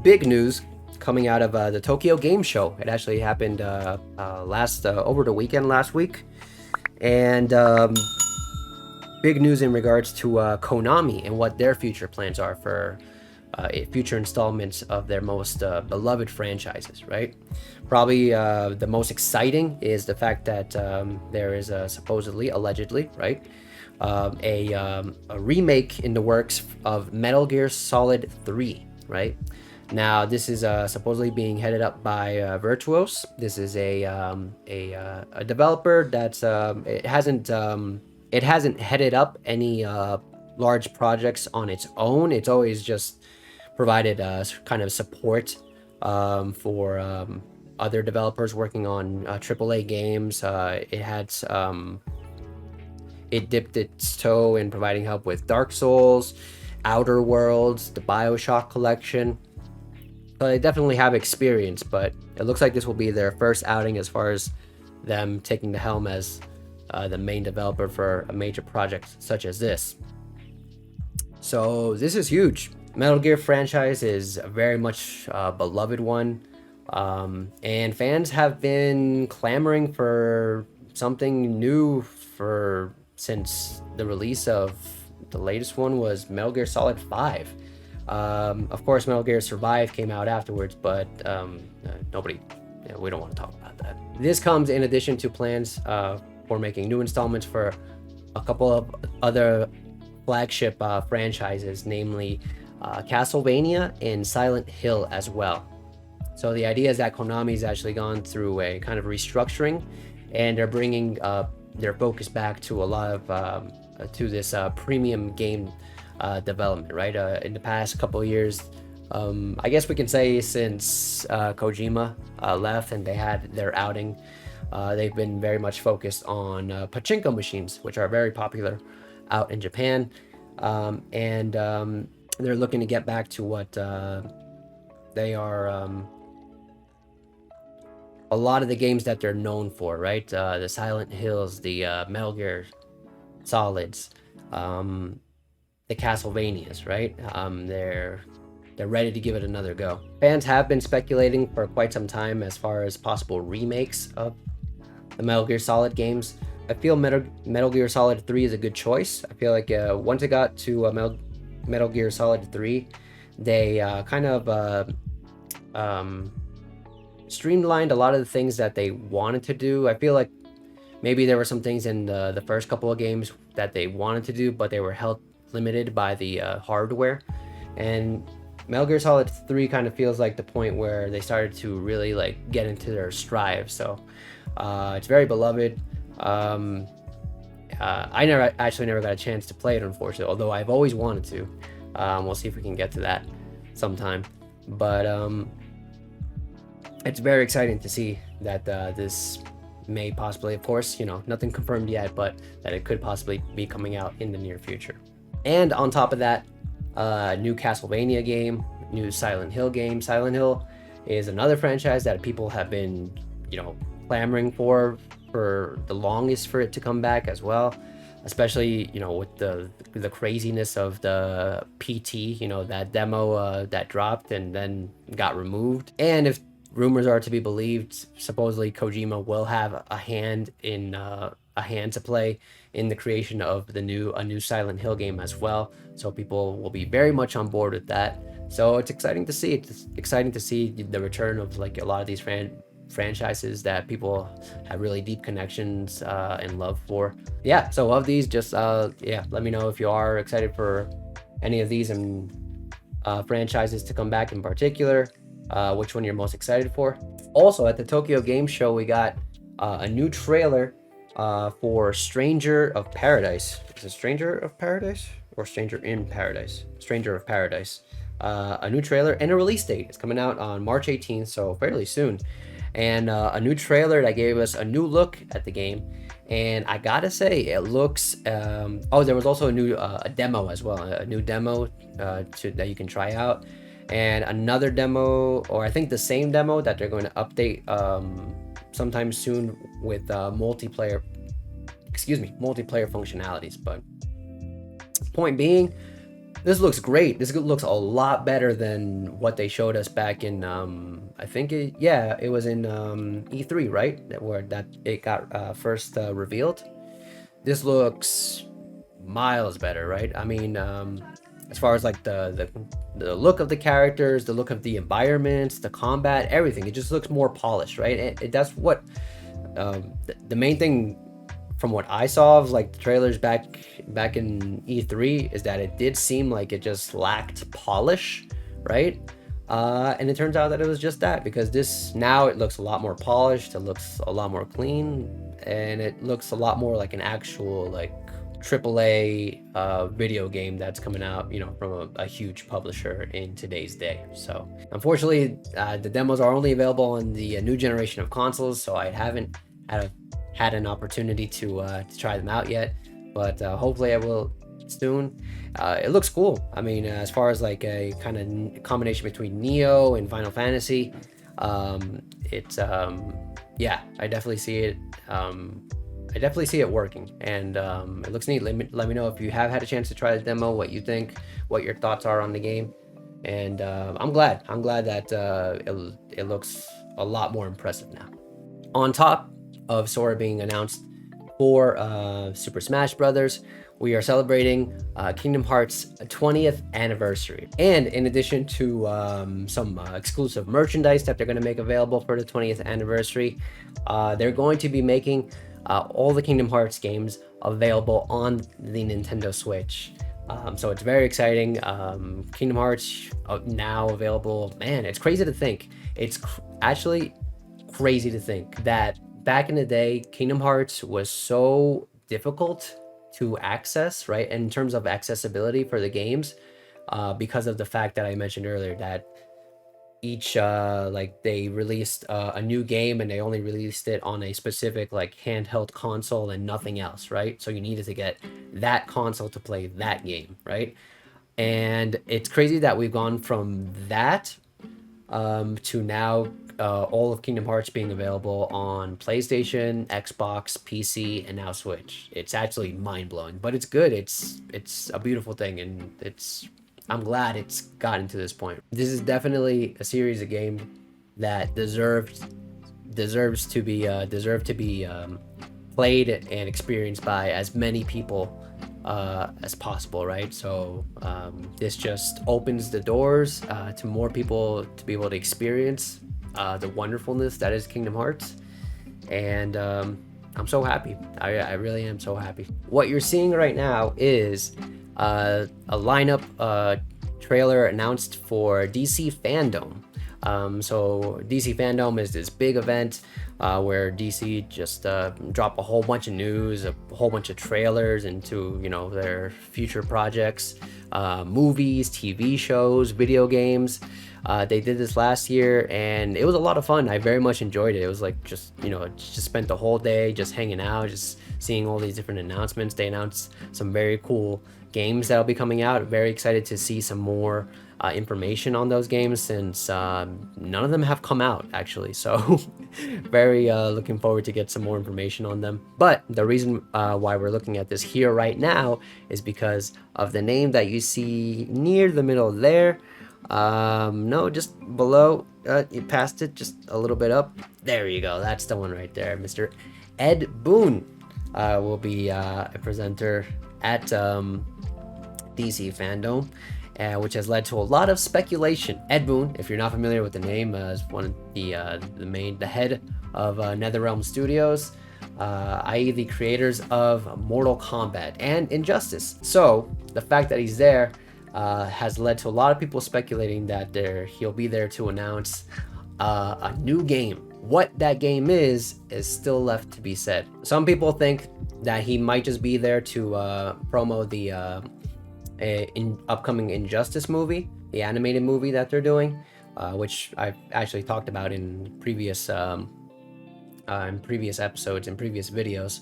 big news coming out of the Tokyo Game Show. It actually happened over the weekend last week, and big news in regards to Konami and what their future plans are for future installments of their most beloved franchises, right? Probably the most exciting is the fact that there is supposedly, allegedly, right, a remake in the works of Metal Gear Solid 3, right? Now, this is supposedly being headed up by Virtuos. This is a developer that's it hasn't headed up any large projects on its own. It's always just provided kind of support for other developers working on AAA games. It dipped its toe in providing help with Dark Souls, Outer Worlds, the BioShock collection. So they definitely have experience, but it looks like this will be their first outing as far as them taking the helm as the main developer for a major project such as this. So this is huge. Metal Gear franchise is a very much beloved one, and fans have been clamoring for something new since the release of the latest one was Metal Gear Solid 5. Of course, Metal Gear Survive came out afterwards, but we don't want to talk about that. This comes in addition to plans for making new installments for a couple of other flagship franchises, namely Castlevania and Silent Hill as well. So the idea is that Konami's actually gone through a kind of restructuring, and they're bringing their focus back to a lot of to this premium game development, right? In the past couple of years, I guess we can say since Kojima left and they had their outing, they've been very much focused on pachinko machines, which are very popular out in Japan, and they're looking to get back to what they are, a lot of the games that they're known for, right? The Silent Hills, the Metal Gear Solids, the Castlevanias, right? They're ready to give it another go. Fans have been speculating for quite some time as far as possible remakes of the Metal Gear Solid games. I feel Metal Gear Solid 3 is a good choice. I feel like once it got to Metal Gear Solid 3, they kind of streamlined a lot of the things that they wanted to do. I feel like maybe there were some things in the first couple of games that they wanted to do, but they were held limited by the hardware. And Metal Gear Solid 3 kind of feels like the point where they started to really like get into their stride. So it's very beloved. I never got a chance to play it, unfortunately, although I've always wanted to. We'll see if we can get to that sometime. But it's very exciting to see that this may possibly, of course, nothing confirmed yet, but that it could possibly be coming out in the near future. And on top of that, new Castlevania game, new Silent Hill game. Silent Hill is another franchise that people have been, clamoring for the longest for it to come back as well, especially, with the craziness of the PT, that demo that dropped and then got removed. And if rumors are to be believed, supposedly Kojima will have a hand to play in the creation of a new Silent Hill game as well. So people will be very much on board with that. So it's exciting to see. It's exciting to see the return of like a lot of these franchises that people have really deep connections and love for. Yeah. So of these, just let me know if you are excited for any of these and franchises to come back in particular. Which one you're most excited for. Also, at the Tokyo Game Show, we got a new trailer for Stranger of Paradise. Is it Stranger of Paradise or Stranger in Paradise? Stranger of Paradise. A new trailer and a release date. It's coming out on March 18th, so fairly soon. And a new trailer that gave us a new look at the game. And I gotta say, it looks. There was also a new a demo as well. A new demo that you can try out. And another demo, or I think the same demo that they're going to update sometime soon with multiplayer functionalities. But point being, This looks great. This looks a lot better than what they showed us back in I think it was in E3, right? Where that it got first revealed. This looks miles better, right? I mean, as far as like the look of the characters, the look of the environments, the combat, everything, it just looks more polished, right? That's what the main thing from what I saw of like the trailers back in E3 is that it did seem like it just lacked polish, right? And it turns out that it was just that, because this now it looks a lot more polished, it looks a lot more clean, and it looks a lot more like an actual like AAA video game that's coming out, you know, from a huge publisher in today's day. So unfortunately, the demos are only available on the new generation of consoles, so I haven't had an opportunity to try them out yet, but hopefully I will soon. It looks cool. I mean, as far as like a kind of combination between Neo and Final Fantasy, it's yeah, I definitely see it. I definitely see it working, and it looks neat. Let me know if you have had a chance to try the demo, what you think, what your thoughts are on the game, and I'm glad that it looks a lot more impressive now. On top of Sora being announced for Super Smash Brothers, we are celebrating Kingdom Hearts 20th anniversary. And in addition to some exclusive merchandise that they're going to make available for the 20th anniversary, they're going to be making all the Kingdom Hearts games available on the Nintendo Switch. So it's very exciting. Kingdom Hearts now available. Man, it's crazy to think. It's actually crazy to think that back in the day, Kingdom Hearts was so difficult to access, right? In terms of accessibility for the games, because of the fact that I mentioned earlier that each like they released a new game and they only released it on a specific like handheld console and nothing else, right? So you needed to get that console to play that game, right? And it's crazy that we've gone from that to now all of Kingdom Hearts being available on PlayStation, Xbox, PC, and now Switch. It's actually mind-blowing, but it's good. It's a beautiful thing, and I'm glad it's gotten to this point. This is definitely a series of games that deserves to be played and experienced by as many people as possible, right? So this just opens the doors to more people to be able to experience the wonderfulness that is Kingdom Hearts, and I'm so happy. I really am so happy. What you're seeing right now is a lineup trailer announced for DC Fandome. So DC Fandome is this big event where DC just drop a whole bunch of news, a whole bunch of trailers into, you know, their future projects, movies, TV shows, video games. They did this last year and it was a lot of fun. I very much enjoyed it. It was like just, you know, just spent the whole day just hanging out, just seeing all these different announcements. They announced some very cool games that'll be coming out. Very excited to see some more information on those games, since none of them have come out actually, so very looking forward to get some more information on them. But the reason why we're looking at this here right now is because of the name that you see near the middle there. No, just below, you passed it just a little bit up. There you go, that's the one right there. Mr. Ed Boon will be a presenter at DC Fandome, which has led to a lot of speculation. Ed Boon, if you're not familiar with the name, is one of the head of NetherRealm Studios, i.e. the creators of Mortal Kombat and Injustice. So the fact that he's there has led to a lot of people speculating that he'll be there to announce a new game. What that game is still left to be said. Some people think that he might just be there to promo the upcoming Injustice movie, the animated movie that they're doing, which I've actually talked about in previous episodes and previous videos.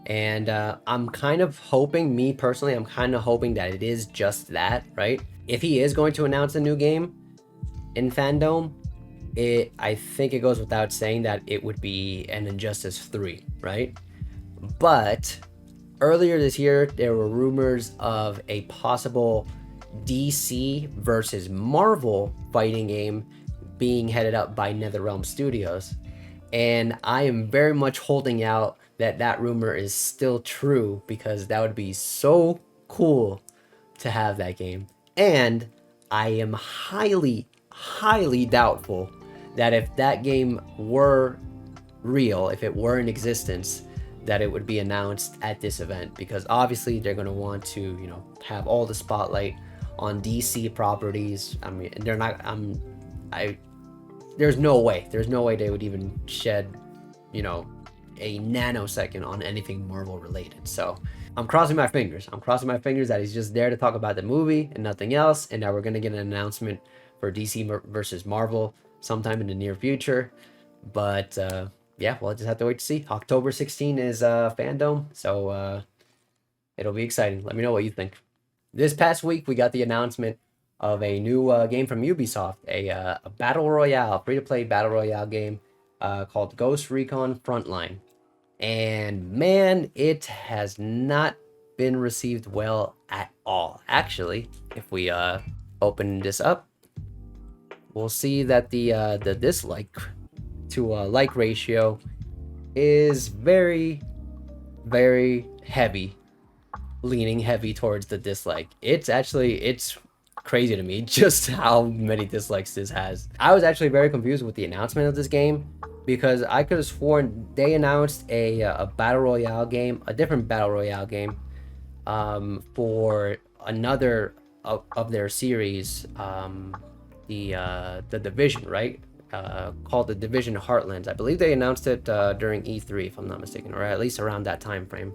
And I'm kind of hoping, me personally, I'm kind of hoping that it is just that, right? If he is going to announce a new game in Fandome, I think it goes without saying that it would be an Injustice 3, right? But earlier this year, there were rumors of a possible DC versus Marvel fighting game being headed up by NetherRealm Studios. And I am very much holding out that that rumor is still true, because that would be so cool to have that game. And I am highly, highly doubtful that if that game were real, if it were in existence, that it would be announced at this event, because obviously they're going to want to, you know, have all the spotlight on DC properties. I mean, they're not, there's no way they would even shed, you know, a nanosecond on anything Marvel related. So I'm crossing my fingers. I'm crossing my fingers that he's just there to talk about the movie and nothing else, and that we're gonna get an announcement for DC versus Marvel sometime in the near future. But yeah, we'll just have to wait to see. October 16 is Fandome, so it'll be exciting. Let me know what you think. This past week, we got the announcement of a new game from Ubisoft, a battle royale, free-to-play battle royale game called Ghost Recon Frontline. And man, it has not been received well at all. Actually, if we open this up, we'll see that the dislike to like ratio is very, very heavy, leaning heavy towards the dislike. It's crazy to me just how many dislikes this has. I was actually very confused with the announcement of this game, because I could have sworn they announced a battle royale game, a different battle royale game, for another of their series, the Division, right? Called the Division Heartlands. I believe they announced it during E3, if I'm not mistaken, or at least around that time frame.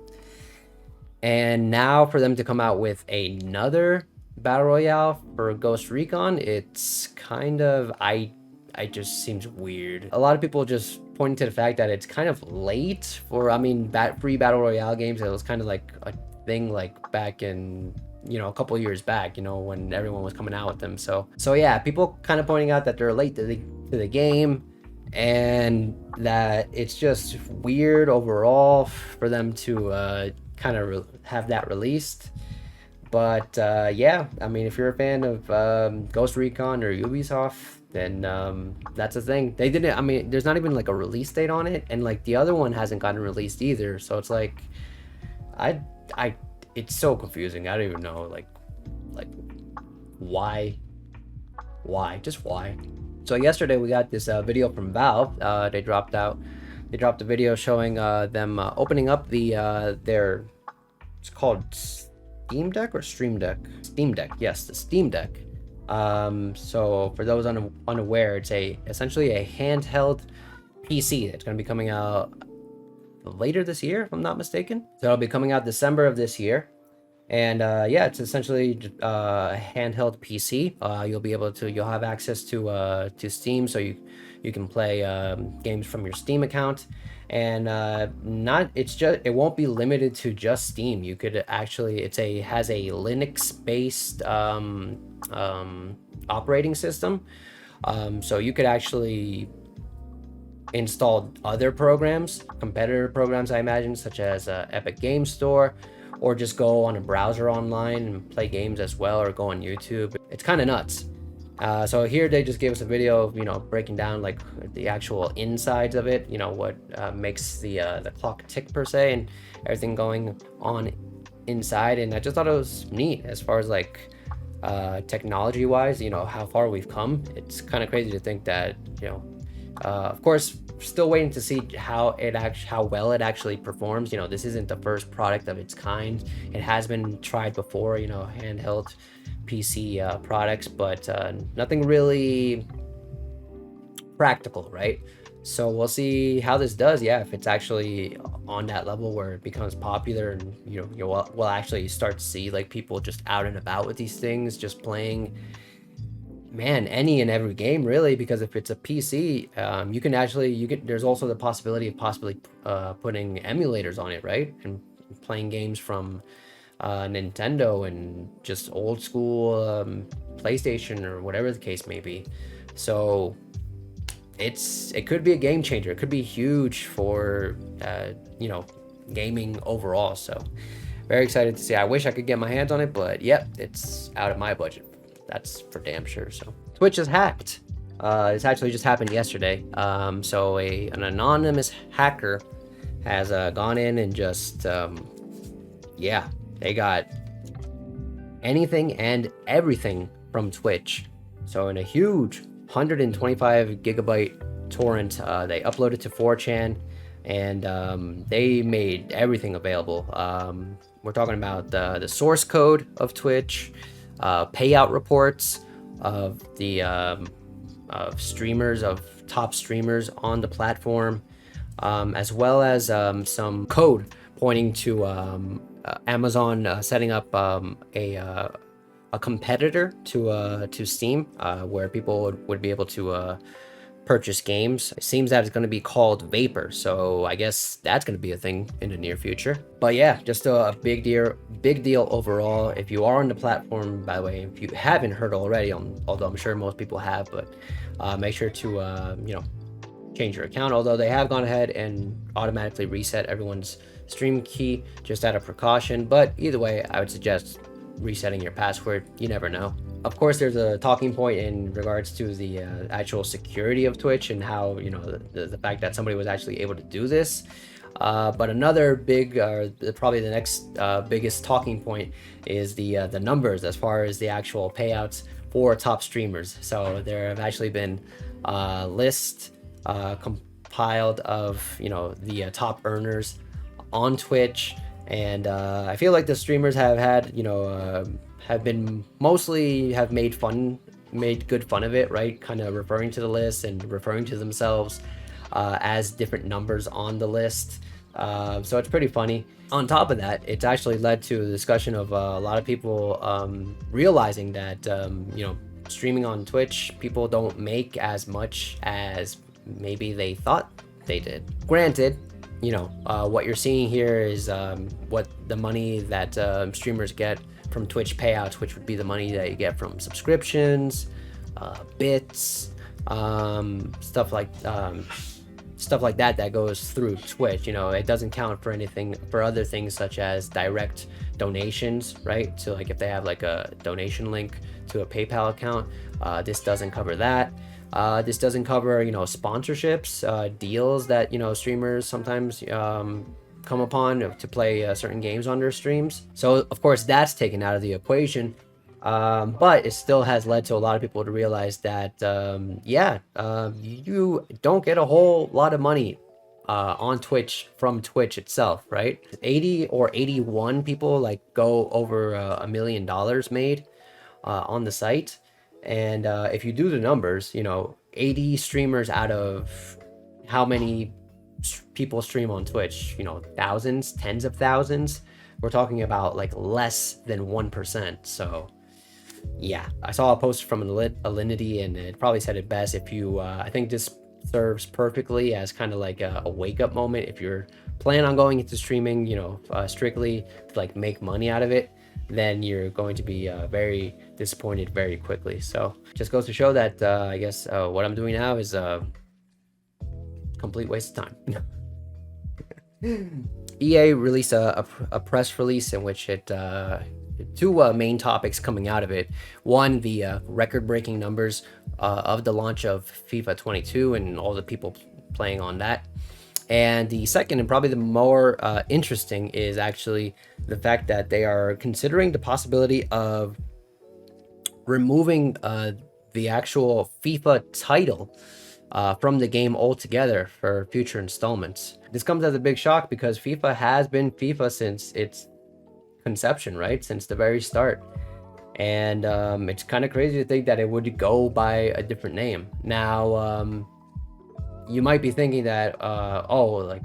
And now for them to come out with another battle royale for Ghost Recon, it's kind of, it just seems weird. A lot of people just pointing to the fact that it's kind of late for, I mean, free battle royale games. It was kind of like a thing like back in, you know, a couple years back, you know, when everyone was coming out with them. So yeah, people kind of pointing out that they're late to the game, and that it's just weird overall for them to kind of have that released. But yeah, I mean, if you're a fan of Ghost Recon or Ubisoft, then that's the thing. They didn't, I mean, there's not even like a release date on it, and like the other one hasn't gotten released either. So it's like, it's so confusing. I don't even know, like why, just why. So yesterday we got this video from Valve. They dropped a video showing them opening up their, it's called Steamdeck or Streamdeck? Steamdeck, yes, the Steamdeck. So for those unaware, it's essentially a handheld PC that's going to be coming out later this year, if I'm not mistaken. So it'll be coming out December of this year. And yeah, it's essentially a handheld PC. You'll have access to Steam, so you can play games from your Steam account. And it won't be limited to just Steam. You could actually, has a Linux-based operating system. So you could actually install other programs, competitor programs, I imagine, such as Epic Game Store, or just go on a browser online and play games as well, or go on YouTube. It's kind of nuts. So here they just gave us a video of, you know, breaking down like the actual insides of it, you know, what makes the clock tick per se, and everything going on inside. And I just thought it was neat as far as like technology wise, you know, how far we've come. It's kind of crazy to think that, you know, of course, still waiting to see how well it actually performs. You know, this isn't the first product of its kind. It has been tried before, you know, handheld PC products, but nothing really practical, right? So we'll see how this does. Yeah, if it's actually on that level where it becomes popular, and you know, we'll actually start to see like people just out and about with these things, just playing, man, any and every game really. Because if it's a PC, there's also the possibility of possibly putting emulators on it, right, and playing games from Nintendo and just old school PlayStation or whatever the case may be. So it could be a game changer. It could be huge for you know, gaming overall. So very excited to see. I wish I could get my hands on it, but yep, it's out of my budget. That's for damn sure. So Twitch is hacked. This actually just happened yesterday. So an anonymous hacker has gone in and just yeah, they got anything and everything from Twitch. So in a huge 125 gigabyte torrent, they uploaded to 4chan, and they made everything available. We're talking about the source code of Twitch, payout reports of the of streamers, of top streamers on the platform, as well as some code pointing to Amazon setting up a competitor to Steam, where people would be able to purchase games. It seems that it's going to be called Vapor, so I guess that's going to be a thing in the near future. But yeah, just a big deal overall. If you are on the platform, by the way, if you haven't heard already, although I'm sure most people have, but make sure to change your account. Although they have gone ahead and automatically reset everyone's stream key just out of precaution, but either way, I would suggest resetting your password. You never know. Of course, there's a talking point in regards to the actual security of Twitch and how, the fact that somebody was actually able to do this. But another big, probably the next biggest talking point is the numbers as far as the actual payouts for top streamers. So there have actually been lists compiled of the top earners on Twitch, and I feel like the streamers have had have been mostly have made good fun of it, right? Kind of referring to the list and referring to themselves as different numbers on the list. So it's pretty funny. On top of that, it's actually led to a discussion of a lot of people realizing that streaming on Twitch, people don't make as much as maybe they thought they did. Granted, what you're seeing here is what the money that streamers get from Twitch payouts, which would be the money that you get from subscriptions, bits, stuff like that goes through Twitch. It doesn't count for anything for other things such as direct donations, right? So like if they have like a donation link to a PayPal account, this doesn't cover that. This doesn't cover sponsorships, deals that streamers sometimes come upon to play certain games on their streams. So of course that's taken out of the equation, but it still has led to a lot of people to realize that you don't get a whole lot of money on Twitch from Twitch itself, right? 80 or 81 people go over $1 million made on the site. And if you do the numbers, 80 streamers out of how many people stream on Twitch, thousands, tens of thousands, we're talking about less than 1%. So yeah, I saw a post from Alinity, and it probably said it best. If you I think this serves perfectly as kind of like a wake-up moment if you're planning on going into streaming, strictly to make money out of it, then you're going to be very disappointed very quickly. So just goes to show that I guess what I'm doing now is a complete waste of time. EA released a press release in which it two main topics coming out of it. One, the record-breaking numbers of the launch of FIFA 22 and all the people playing on that. And the second, and probably the more interesting, is actually the fact that they are considering the possibility of removing the actual FIFA title from the game altogether for future installments. This comes as a big shock because FIFA has been FIFA since its conception, right? Since the very start. And it's kind of crazy to think that it would go by a different name. Now, you might be thinking that,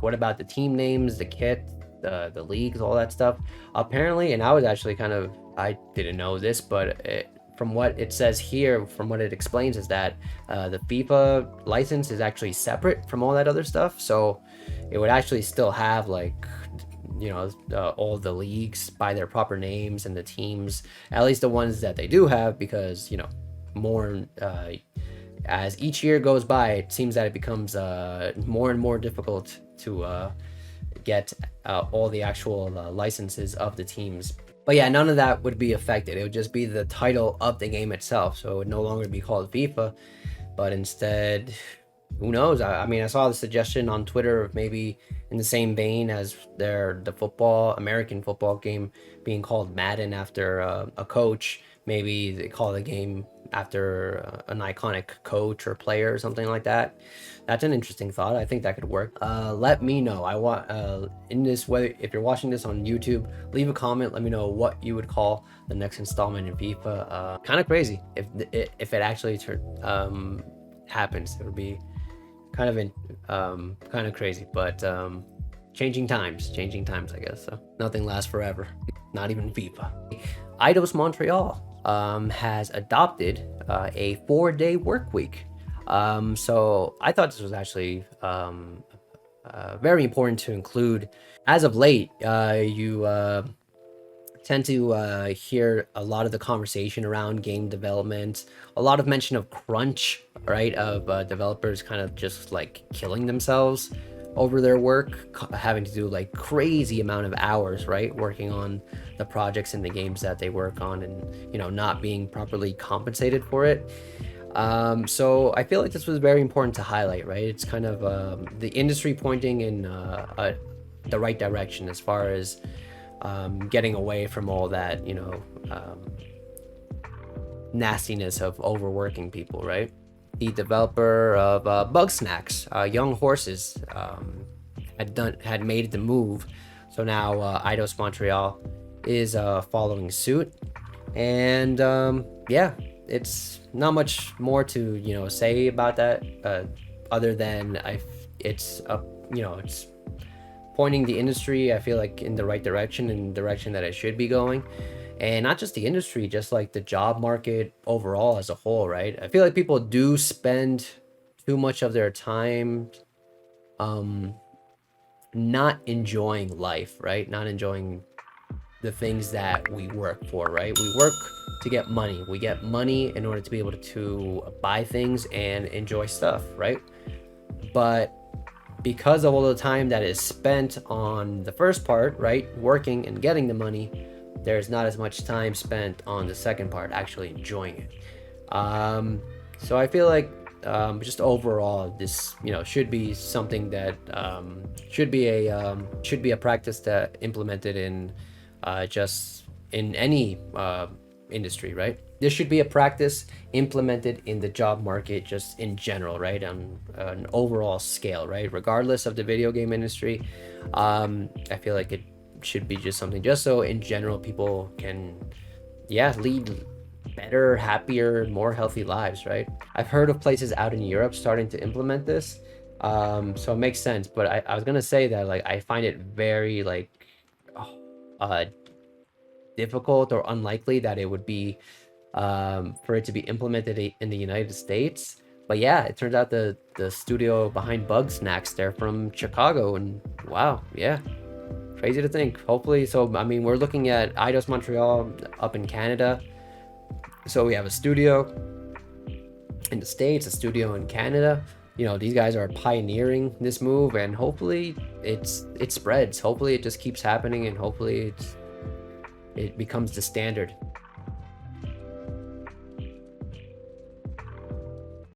what about the team names, the kit, the leagues, all that stuff? Apparently, and I didn't know this, but from what it says here, from what it explains, is that the FIFA license is actually separate from all that other stuff. So it would actually still have all the leagues by their proper names and the teams, at least the ones that they do have, because more as each year goes by, it seems that it becomes more and more difficult to get all the actual licenses of the teams. But yeah, none of that would be affected. It would just be the title of the game itself. So it would no longer be called FIFA, but instead, who knows? I mean, I saw the suggestion on Twitter of maybe in the same vein as the American football game being called Madden after a coach. Maybe they call the game after an iconic coach or player or something like that. That's an interesting thought. I think that could work. Let me know. I want in this, whether if you're watching this on YouTube, leave a comment. Let me know what you would call the next installment in FIFA. Kind of crazy if it actually happens. It would be kind of crazy, but changing times, I guess. So nothing lasts forever, not even FIFA. Eidos Montreal has adopted a 4-day work week. So I thought this was actually very important to include. As of late, you tend to hear a lot of the conversation around game development, a lot of mention of crunch, right? Of developers kind of just like killing themselves over their work, having to do like crazy amount of hours, right? Working on the projects and the games that they work on, and, you know, not being properly compensated for it. So I feel like this was very important to highlight, right? It's kind of the industry pointing in the right direction as far as getting away from all that, you know, nastiness of overworking people, right? The developer of Bug Snacks, Young Horses, had made the move, so now Eidos Montreal is following suit, and yeah, it's not much more to, you know, say about that, other than it's pointing the industry, I feel like, in the right direction, in the direction that it should be going. And not just the industry, just like the job market overall as a whole, right? I feel like people do spend too much of their time not enjoying life, right? Not enjoying the things that we work for, right? We work to get money. We get money in order to be able to buy things and enjoy stuff, right? But because of all the time that is spent on the first part, right, working and getting the money, there's not as much time spent on the second part, actually enjoying it. So I feel like just overall, this, you know, should be something that should be a practice that implemented in just in any industry, right? This should be a practice implemented in the job market just in general, right? On an overall scale, right? Regardless of the video game industry, I feel like it should be just something just so in general people can, yeah, lead better, happier, more healthy lives, right? I've heard of places out in Europe starting to implement this, so it makes sense. But I was gonna say that, like, I find it very like difficult or unlikely that it would be for it to be implemented in the United States. But yeah, it turns out the studio behind Bug Snacks, they're from Chicago, and wow, yeah, crazy to think. Hopefully, so I mean, we're looking at Eidos Montreal up in Canada, so we have a studio in the States, a studio in Canada. You know, these guys are pioneering this move, and hopefully it spreads. Hopefully it just keeps happening, and hopefully it becomes the standard.